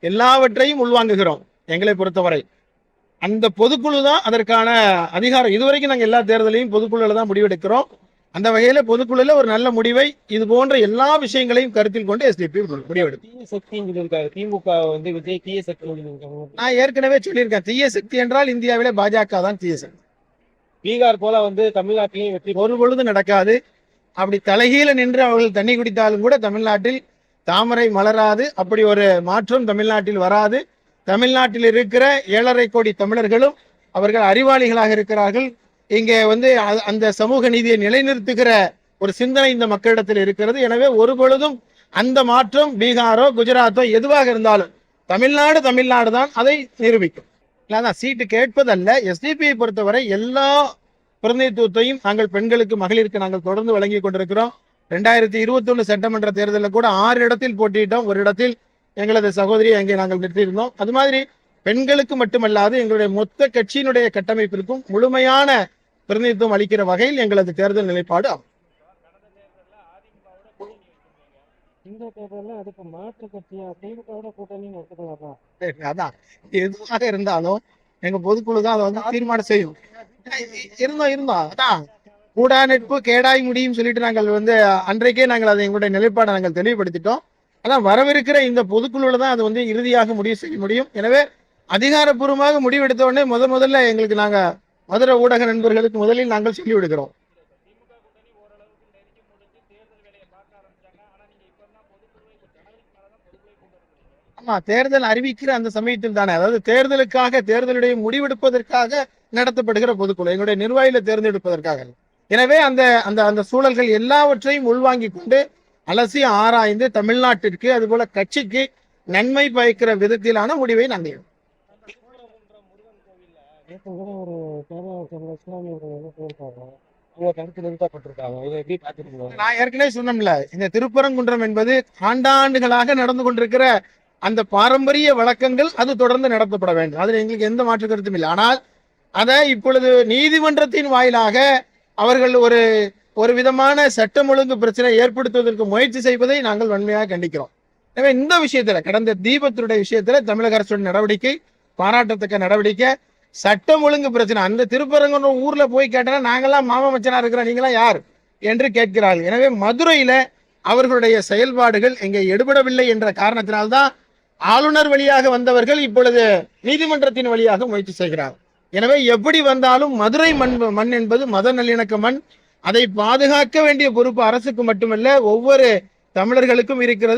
எல்லாவற்றையும் உள்வாங்குகிறோம். எங்களை பொறுத்தவரை அந்த பொதுக்குழு தான் அதற்கான அதிகாரம். இதுவரைக்கும் நாங்கள் எல்லா தேர்தலையும் பொதுக்குழுல தான் முடிவெடுக்கிறோம். அந்த வகையில பொதுக்குழுல ஒரு நல்ல முடிவை இது போன்ற எல்லா விஷயங்களையும் கருத்தில் கொண்டு எஸ்டிபி முடிவெடுக்கும். திமுக வந்து விஜய் தீய சக்தி. நான் ஏற்கனவே சொல்லியிருக்கேன், தீய சக்தி என்றால் இந்தியாவிலே பாஜக தான் தீய சக்தி. பீகார் போல வந்து தமிழ்நாட்டிலையும் வெற்றி ஒரு பொழுது நடக்காது. அப்படி தலைகீழ நின்று அவர்கள் தண்ணி குடித்தாலும் கூட தமிழ்நாட்டில் தாமரை மலராது. அப்படி ஒரு மாற்றம் தமிழ்நாட்டில் வராது. தமிழ்நாட்டில் இருக்கிற 7.5 கோடி தமிழர்களும் அவர்கள் அறிவாளிகளாக இருக்கிறார்கள். இங்கே வந்து அந்த சமூக நீதியை நிலைநிறுத்துகிற ஒரு சிந்தனை இந்த மக்களிடத்தில் இருக்கிறது. எனவே ஒரு பொழுதும் அந்த மாற்றம் பீகாரோ குஜராத்தோ எதுவாக இருந்தாலும் தமிழ்நாடு தான் அதை நிரூபிக்கும். இல்லாதான் சீட்டு கேட்பதல்ல. எஸ்டிபியை பொறுத்தவரை எல்லா பிரதிநிதித்துவத்தையும் நாங்கள் பெண்களுக்கு மகளிருக்கு நாங்கள் தொடர்ந்து வழங்கி கொண்டிருக்கிறோம். 2021 சட்டமன்ற தேர்தலில் கூட 6 இடத்தில் போட்டியிட்டோம். ஒரு இடத்தில் எங்களது சகோதரியை அங்கே நாங்கள் நிறுத்தியிருந்தோம். அது மாதிரி பெண்களுக்கு மட்டுமல்லாது எங்களுடைய மொத்த கட்சியினுடைய கட்டமைப்பிற்கும் முழுமையான பிரதிநிதித்துவம் அளிக்கிற வகையில் எங்களது தேர்தல் நிலைப்பாடு ஆகும். அதான் எதுவாக இருந்தாலும் எங்க பொதுக்குழு தான் அதை வந்து தீர்மானம் செய்யும். இருந்தோம் அதான் கூடா நட்பு கேடாய் முடியும் சொல்லிட்டு நாங்கள் வந்து அன்றைக்கே நாங்கள் அதை எங்களுடைய நிலைப்பாடை நாங்கள் தெளிவுபடுத்திட்டோம். அதான் வரவிருக்கிற இந்த பொதுக்குழுல தான் அது வந்து இறுதியாக முடிவு செய்ய முடியும். எனவே அதிகாரப்பூர்வமாக முடிவெடுத்த உடனே முதல்ல எங்களுக்கு நாங்க மதுரை ஊடக நண்பர்களுக்கு முதலில் நாங்கள் சொல்லி விடுகிறோம். ஆமா, தேர்தல் அறிவிக்கிற அந்த சமயத்தில் தானே, அதாவது தேர்தலுடைய முடிவெடுப்பதற்காக நடத்தப்படுகிற பொதுக்குழு, எங்களுடைய நிர்வாகிகளை தேர்ந்தெடுப்பதற்காக. எனவே அந்த அந்த அந்த சூழல்கள் எல்லாவற்றையும் உள்வாங்கி கொண்டு அலசி ஆராய்ந்து தமிழ்நாட்டிற்கு அதுபோல கட்சிக்கு நன்மை பயக்கிற விதத்திலான முடிவை நாங்கள் நான் ஏற்கனவே சொன்னோம்ல, இந்த திருப்பரங்குன்றம் என்பது ஆண்டாண்டுகளாக நடந்து கொண்டிருக்கிற அந்த பாரம்பரிய வழக்கங்கள் அது தொடர்ந்து நடத்தப்பட வேண்டும். அதில் எங்களுக்கு எந்த மாற்று கருத்தும் இல்லை. ஆனால் அதை இப்பொழுது நீதிமன்றத்தின் வாயிலாக அவர்கள் ஒரு விதமான சட்டம் ஒழுங்கு பிரச்சனை ஏற்படுத்துவதற்கு முயற்சி செய்வதை நாங்கள் வன்மையாக கண்டிக்கிறோம். எனவே இந்த விஷயத்துல கடந்த தீபத்தினுடைய விஷயத்துல தமிழக அரசுடைய நடவடிக்கை பாராட்டத்தக்க நடவடிக்கை. சட்டம் ஒழுங்கு பிரச்சனை அந்த திருப்பரங்குன்றம் ஊர்ல போய் கேட்டா நாங்கெல்லாம் மாமா மச்சனா இருக்கிறோம், நீங்களாம் யார் என்று கேட்கிறார்கள். எனவே மதுரையில அவர்களுடைய செயல்பாடுகள் எங்கே எடுபடவில்லை என்ற காரணத்தினால்தான் ஆளுநர் வழியாக வந்தவர்கள் இப்பொழுது நீதிமன்றத்தின் வழியாக முயற்சி செய்கிறார். எனவே எப்படி வந்தாலும் மதுரை மண் என்பது மத நல்லிணக்க மண். அதை பாதுகாக்க வேண்டிய பொறுப்பு அரசுக்கு மட்டுமல்ல ஒவ்வொரு தமிழர்களுக்கும் இருக்கிறது.